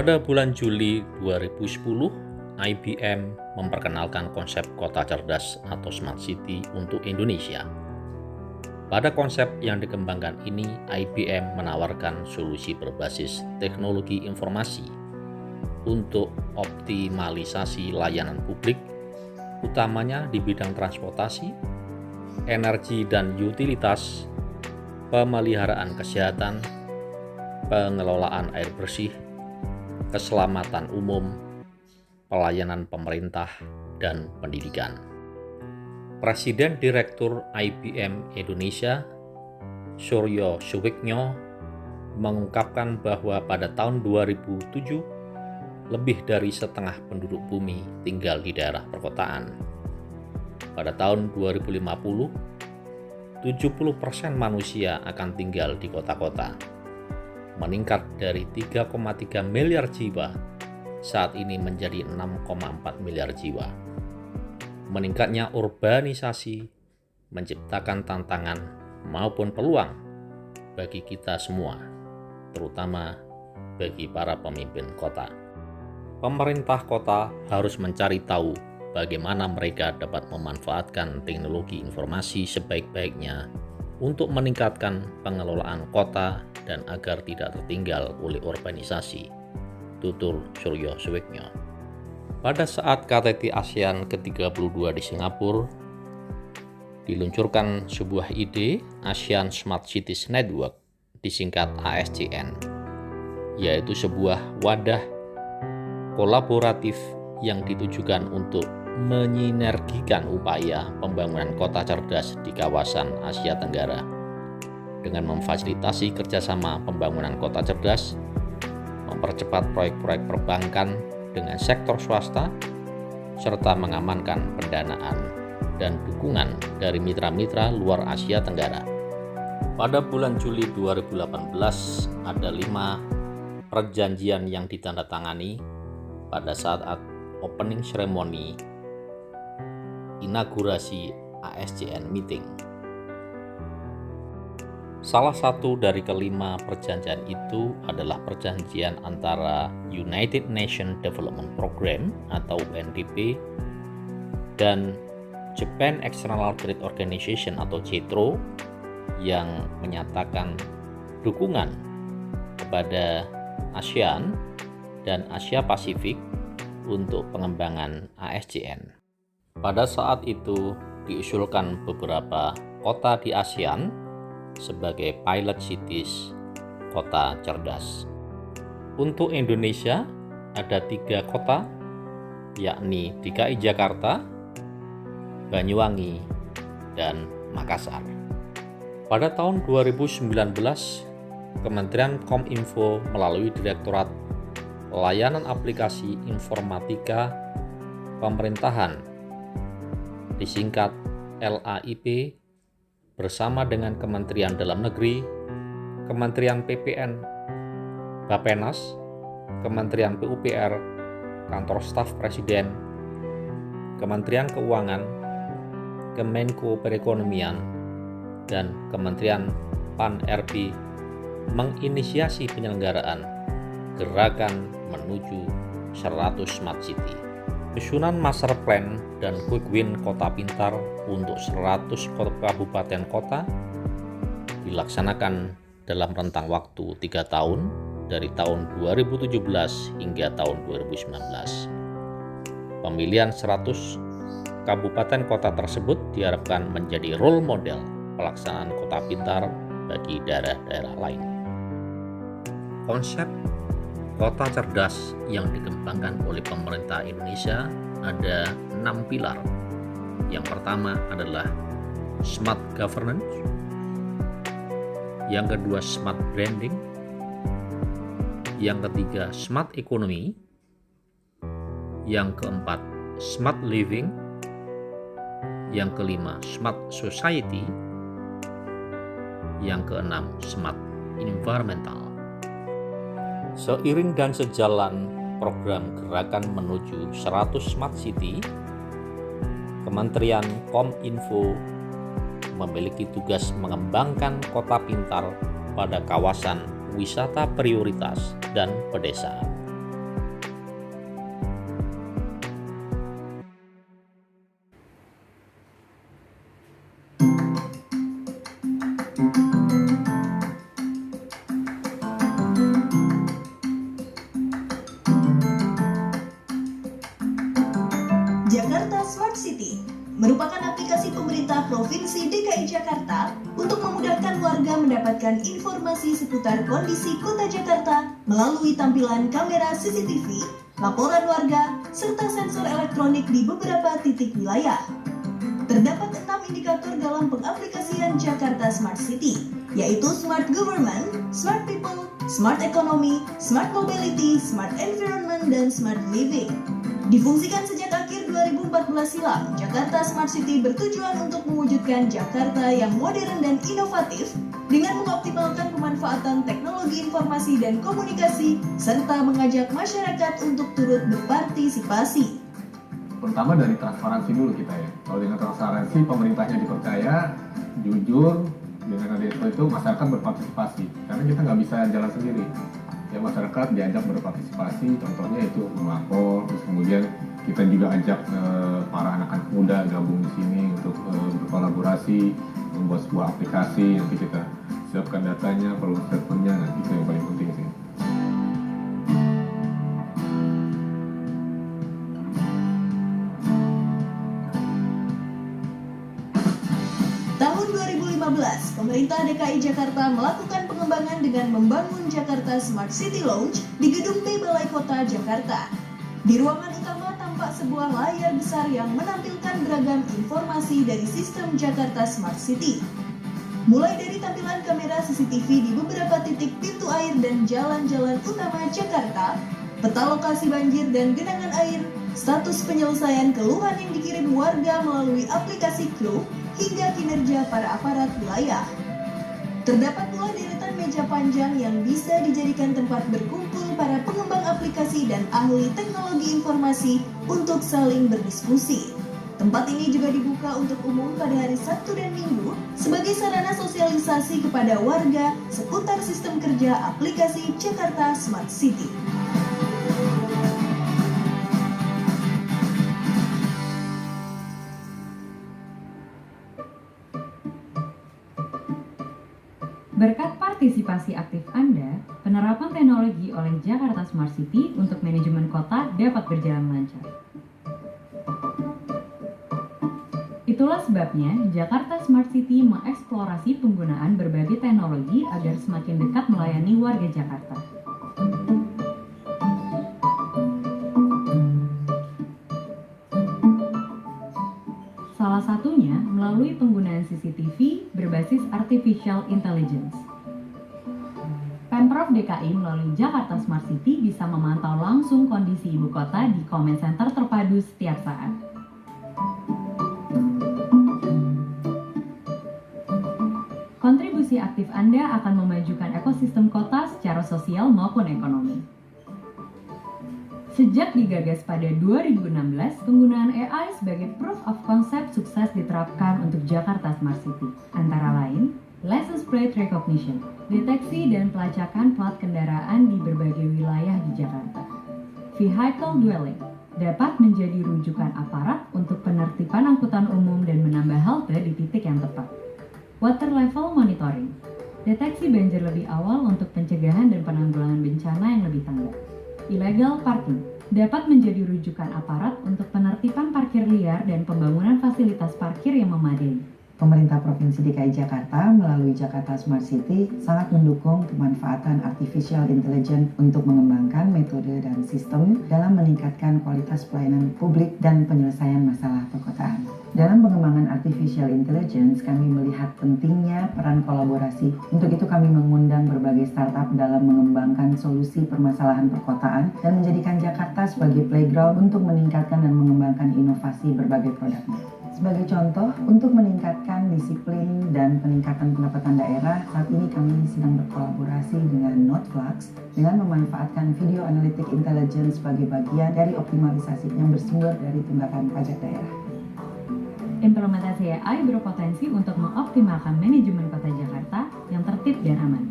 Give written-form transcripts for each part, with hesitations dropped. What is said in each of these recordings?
Pada bulan Juli 2010, IBM memperkenalkan konsep kota cerdas atau Smart City untuk Indonesia. Pada konsep yang dikembangkan ini, IBM menawarkan solusi berbasis teknologi informasi untuk optimalisasi layanan publik, utamanya di bidang transportasi, energi dan utilitas, pemeliharaan kesehatan, pengelolaan air bersih, keselamatan umum, pelayanan pemerintah, dan pendidikan. Presiden Direktur IBM Indonesia, Suryo Suwiknyo, mengungkapkan bahwa pada tahun 2007, lebih dari setengah penduduk bumi tinggal di daerah perkotaan. Pada tahun 2050, 70% manusia akan tinggal di kota-kota, meningkat dari 3,3 miliar jiwa saat ini menjadi 6,4 miliar jiwa. Meningkatnya urbanisasi menciptakan tantangan maupun peluang bagi kita semua, terutama bagi para pemimpin kota. Pemerintah kota harus mencari tahu bagaimana mereka dapat memanfaatkan teknologi informasi sebaik-baiknya untuk meningkatkan pengelolaan kota dan agar tidak tertinggal oleh urbanisasi, tutur Suryo Suwiknyo. Pada saat KTT ASEAN ke-32 di Singapura, diluncurkan sebuah ide ASEAN Smart Cities Network, disingkat ASCN, yaitu sebuah wadah kolaboratif yang ditujukan untuk menyinergikan upaya pembangunan kota cerdas di kawasan Asia Tenggara dengan memfasilitasi kerjasama pembangunan kota cerdas, mempercepat proyek-proyek perbankan dengan sektor swasta, serta mengamankan pendanaan dan dukungan dari mitra-mitra luar Asia Tenggara. Pada bulan Juli 2018, ada 5 perjanjian yang ditandatangani pada saat opening ceremony inaugurasi ASCN meeting. Salah satu dari kelima perjanjian itu adalah perjanjian antara United Nations Development Program atau UNDP dan Japan External Trade Organization atau JETRO yang menyatakan dukungan kepada ASEAN dan Asia Pasifik untuk pengembangan ASCN. Pada saat itu diusulkan beberapa kota di ASEAN sebagai pilot cities kota cerdas. Untuk Indonesia ada 3 kota, yakni DKI Jakarta, Banyuwangi, dan Makassar. Pada tahun 2019, Kementerian Kominfo melalui Direktorat Layanan Aplikasi Informatika Pemerintahan, disingkat LAIP, bersama dengan Kementerian Dalam Negeri, Kementerian PPN, Bappenas, Kementerian PUPR, Kantor Staf Presiden, Kementerian Keuangan, Kemenko Perekonomian, dan Kementerian Pan-RB menginisiasi penyelenggaraan Gerakan Menuju 100 Smart City. Susunan Master Plan dan Quick Win Kota Pintar untuk 100 kabupaten kota dilaksanakan dalam rentang waktu 3 tahun dari tahun 2017 hingga tahun 2019. Pemilihan 100 kabupaten kota tersebut diharapkan menjadi role model pelaksanaan kota pintar bagi daerah-daerah lain. Konsep kota cerdas yang dikembangkan oleh pemerintah Indonesia ada 6 pilar. Yang pertama adalah Smart Governance, yang kedua Smart Branding, yang ketiga Smart Economy, yang keempat Smart Living, yang kelima Smart Society, yang keenam Smart Environmental. Seiring dan sejalan program Gerakan Menuju 100 Smart City, Kementerian Kominfo memiliki tugas mengembangkan kota pintar pada kawasan wisata prioritas dan pedesaan. DKI Jakarta untuk memudahkan warga mendapatkan informasi seputar kondisi kota Jakarta melalui tampilan kamera CCTV, laporan warga, serta sensor elektronik di beberapa titik wilayah. Terdapat 6 indikator dalam pengaplikasian Jakarta Smart City, yaitu Smart Government, Smart People, Smart Economy, Smart Mobility, Smart Environment, dan Smart Living. Difungsikan sejak akhir 2014 silam, Jakarta Smart City bertujuan untuk mewujudkan Jakarta yang modern dan inovatif dengan mengoptimalkan pemanfaatan teknologi informasi dan komunikasi serta mengajak masyarakat untuk turut berpartisipasi. Pertama dari transparansi dulu kita ya. Kalau dengan transparansi pemerintahnya dipercaya, jujur, dengan ada itu masyarakat berpartisipasi. Karena kita nggak bisa jalan sendiri. Ya masyarakat diajak berpartisipasi, contohnya itu melapor, terus kemudian kita juga ajak para anak-anak muda gabung di sini untuk berkolaborasi, membuat sebuah aplikasi, nanti kita siapkan datanya, perlu servernya, nah itu yang paling penting sih. Tahun 2015, pemerintah DKI Jakarta melakukan pengembangan dengan membangun Jakarta Smart City Lounge di Gedung B Balai Kota Jakarta. Di ruangan utama tampak sebuah layar besar yang menampilkan beragam informasi dari sistem Jakarta Smart City. Mulai dari tampilan kamera CCTV di beberapa titik pintu air dan jalan-jalan utama Jakarta, peta lokasi banjir dan genangan air, status penyelesaian keluhan yang dikirim warga melalui aplikasi Clue, hingga kinerja para aparat wilayah. Terdapat pula deretan meja panjang yang bisa dijadikan tempat berkumpul para pengembang aplikasi dan ahli teknologi informasi untuk saling berdiskusi. Tempat ini juga dibuka untuk umum pada hari Sabtu dan Minggu sebagai sarana sosialisasi kepada warga seputar sistem kerja aplikasi Jakarta Smart City. Berkat partisipasi aktif Anda, penerapan teknologi oleh Jakarta Smart City untuk manajemen kota dapat berjalan lancar. Itulah sebabnya Jakarta Smart City mengeksplorasi penggunaan berbagai teknologi agar semakin dekat melayani warga Jakarta. Salah satunya melalui penggunaan CCTV berbasis Artificial Intelligence. Pemprov DKI melalui Jakarta Smart City bisa memantau langsung kondisi ibu kota di Comment Center terpadu setiap saat. Kontribusi aktif Anda akan memajukan ekosistem kota secara sosial maupun ekonomi. Sejak digagas pada 2016, penggunaan AI sebagai proof of concept sukses diterapkan untuk Jakarta Smart City. Antara lain, license plate recognition, deteksi dan pelacakan plat kendaraan di berbagai wilayah di Jakarta. Vehicle dwelling dapat menjadi rujukan aparat untuk penertiban angkutan umum dan menambah halte di titik yang tepat. Water level monitoring, deteksi banjir lebih awal untuk pencegahan dan penanggulangan bencana yang lebih tanggap. Illegal parking dapat menjadi rujukan aparat untuk penertiban parkir liar dan pembangunan fasilitas parkir yang memadai. Pemerintah Provinsi DKI Jakarta melalui Jakarta Smart City sangat mendukung pemanfaatan Artificial Intelligence untuk mengembangkan metode dan sistem dalam meningkatkan kualitas pelayanan publik dan penyelesaian masalah perkotaan. Dalam pengembangan Artificial Intelligence, kami melihat pentingnya peran kolaborasi. Untuk itu kami mengundang berbagai startup dalam mengembangkan solusi permasalahan perkotaan dan menjadikan Jakarta sebagai playground untuk meningkatkan dan mengembangkan inovasi berbagai produknya. Sebagai contoh, untuk meningkatkan disiplin dan peningkatan pendapatan daerah, saat ini kami sedang berkolaborasi dengan Notflux dengan memanfaatkan video analytic intelligence sebagai bagian dari optimalisasi yang bersumber dari tunggakan pajak daerah. Implementasi AI berpotensi untuk mengoptimalkan manajemen kota Jakarta yang tertib dan aman.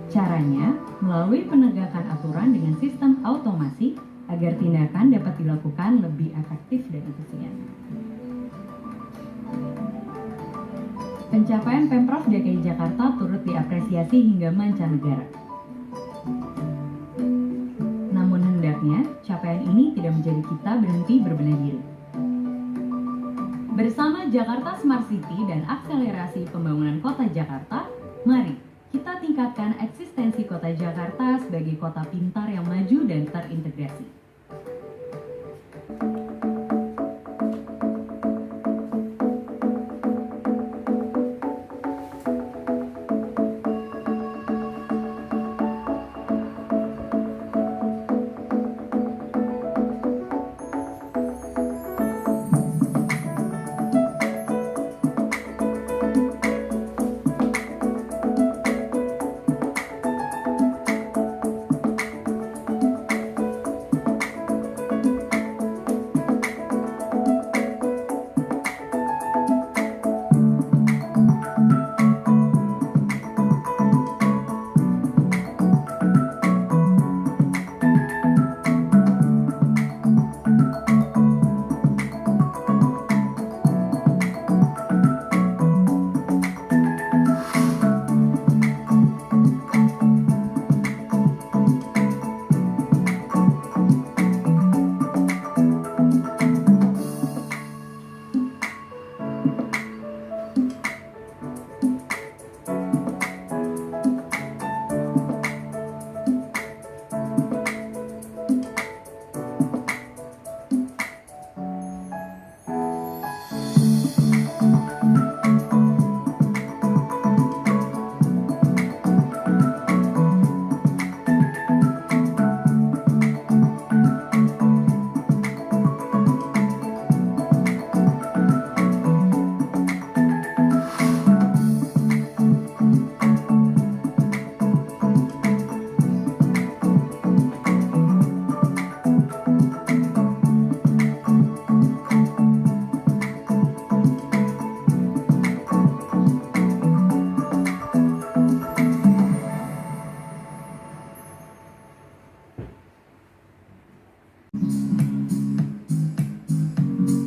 Caranya, melalui penegakan aturan dengan sistem automasi agar tindakan dapat dilakukan lebih efektif dan efisien. Pencapaian Pemprov DKI Jakarta turut diapresiasi hingga mancanegara. Namun hendaknya, capaian ini tidak menjadi kita berhenti berbenah diri. Bersama Jakarta Smart City dan akselerasi pembangunan kota Jakarta, mari kita tingkatkan eksistensi kota Jakarta sebagai kota pintar yang maju dan terintegrasi.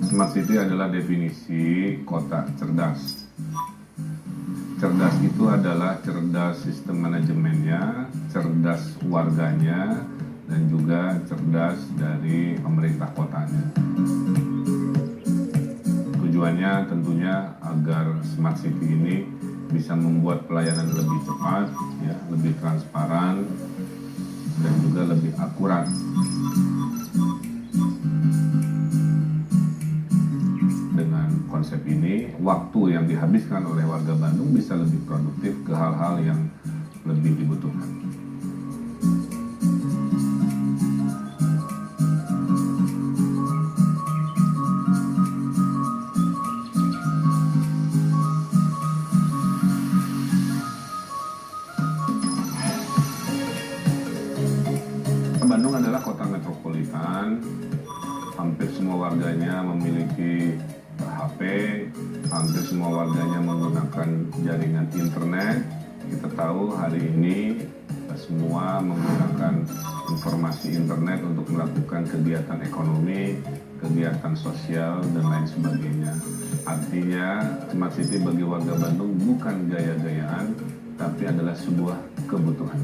Smart City adalah definisi kota cerdas. Cerdas itu adalah cerdas sistem manajemennya, cerdas warganya, dan juga cerdas dari pemerintah kotanya. Tujuannya tentunya agar Smart City ini bisa membuat pelayanan lebih cepat, ya, lebih transparan, dan juga lebih akurat. Dengan konsep ini, waktu yang dihabiskan oleh warga Bandung bisa lebih produktif ke hal-hal yang lebih dibutuhkan. Bandung adalah kota metropolitan. Hampir semua warganya memiliki HP, hampir semua warganya menggunakan jaringan internet. Kita tahu hari ini semua menggunakan informasi internet untuk melakukan kegiatan ekonomi, kegiatan sosial, dan lain sebagainya. Artinya, Smart City bagi warga Bandung bukan gaya-gayaan, tapi adalah sebuah kebutuhan.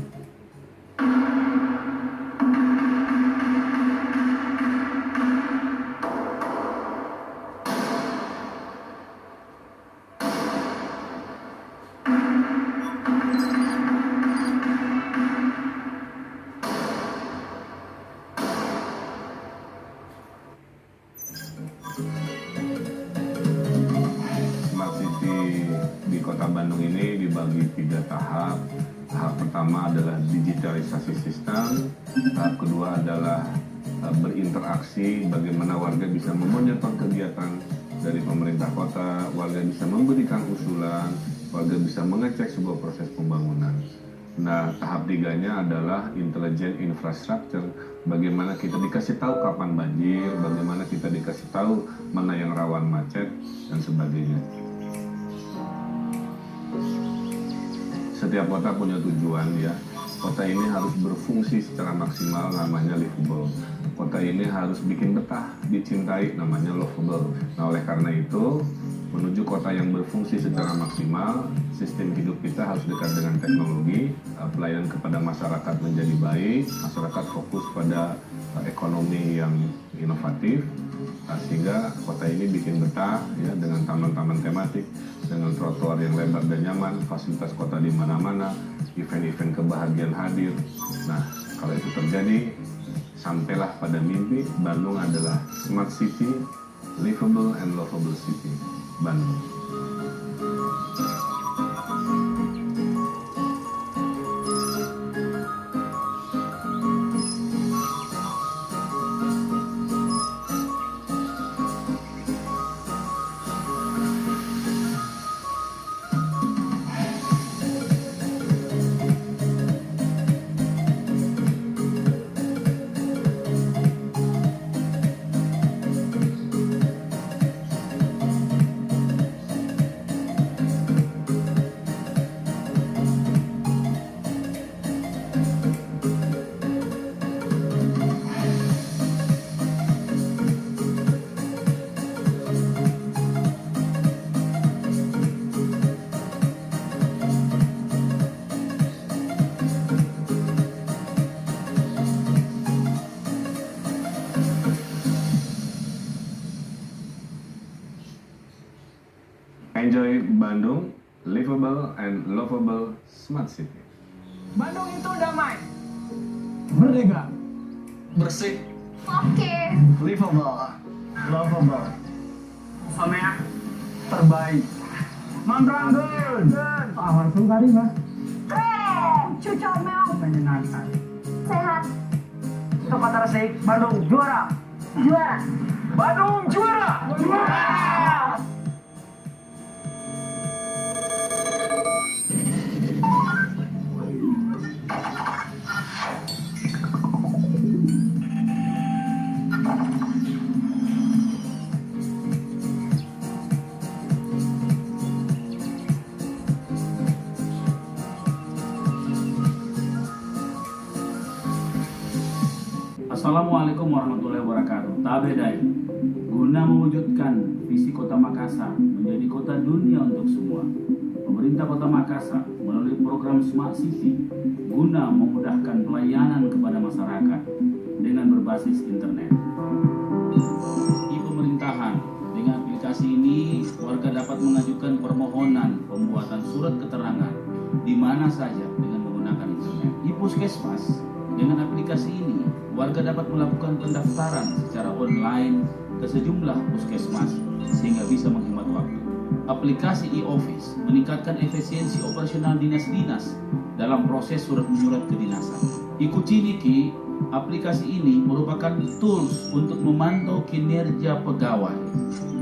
Smart City di Kota Bandung ini dibagi 3 tahap. Tahap pertama adalah digitalisasi sistem. Tahap kedua adalah berinteraksi, bagaimana warga bisa memonitor kegiatan dari pemerintah kota, warga bisa memberikan usulan, warga bisa mengecek sebuah proses pembangunan. Nah, tahap 3-nya adalah intelligent infrastructure. Bagaimana kita dikasih tahu kapan banjir, bagaimana kita dikasih tahu mana yang rawan macet, dan sebagainya. Setiap kota punya tujuan, ya. Kota ini harus berfungsi secara maksimal, namanya livable. Kota ini harus bikin betah, dicintai, namanya lovable. Nah, oleh karena itu, menuju kota yang berfungsi secara maksimal, sistem hidup kita harus dekat dengan teknologi, pelayanan kepada masyarakat menjadi baik, masyarakat fokus pada ekonomi yang inovatif, Nah, sehingga kota ini bikin betah ya, dengan taman-taman tematik, dengan trotoar yang lebar dan nyaman, fasilitas kota di mana-mana, event-event kebahagiaan hadir. Nah, kalau itu terjadi, sampailah pada mimpi Bandung adalah smart city, livable and lovable city. Bandung. Enjoy Bandung, livable and lovable smart city. Bandung itu damai, merdeka, bersih, livable, lovable, sama terbaik, memberanggun, aman sungkari mah, cucu mel, menyenangkan, sehat, tempat resik, Bandung juara, Bandung juara. Assalamualaikum warahmatullahi wabarakatuh. Tabedai, guna mewujudkan visi Kota Makassar menjadi kota dunia untuk semua, pemerintah Kota Makassar melalui program Smart City guna memudahkan pelayanan kepada masyarakat dengan berbasis internet. E-pemerintahan, dengan aplikasi ini warga dapat mengajukan permohonan pembuatan surat keterangan di mana saja dengan menggunakan internet. E-Puskesmas, dengan aplikasi ini warga dapat melakukan pendaftaran secara online ke sejumlah puskesmas sehingga bisa menghemat waktu. Aplikasi e-office meningkatkan efisiensi operasional dinas-dinas dalam proses surat menyurat kedinasan. Ikuti Niki, aplikasi ini merupakan tools untuk memantau kinerja pegawai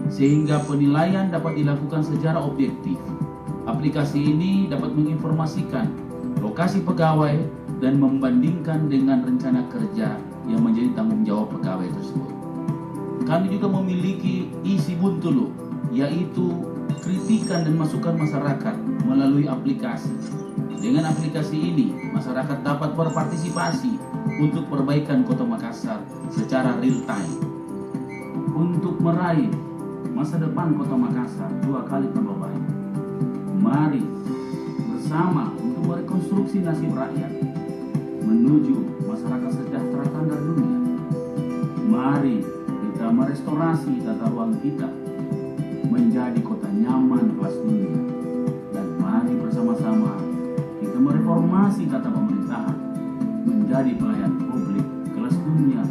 sehingga penilaian dapat dilakukan secara objektif. Aplikasi ini dapat menginformasikan lokasi pegawai dan membandingkan dengan rencana kerja yang menjadi tanggung jawab pegawai tersebut. Kami juga memiliki isi Buntulu, yaitu kritikan dan masukan masyarakat melalui aplikasi. Dengan aplikasi ini, masyarakat dapat berpartisipasi untuk perbaikan Kota Makassar secara real time. Untuk meraih masa depan Kota Makassar 2 kali tambah baik, mari bersama untuk merekonstruksi nasib rakyat menuju masyarakat sejahtera standar dunia. Mari kita merestorasi tata ruang kita menjadi kota nyaman kelas dunia. Dan mari bersama-sama kita mereformasi tata pemerintahan menjadi pelayan publik kelas dunia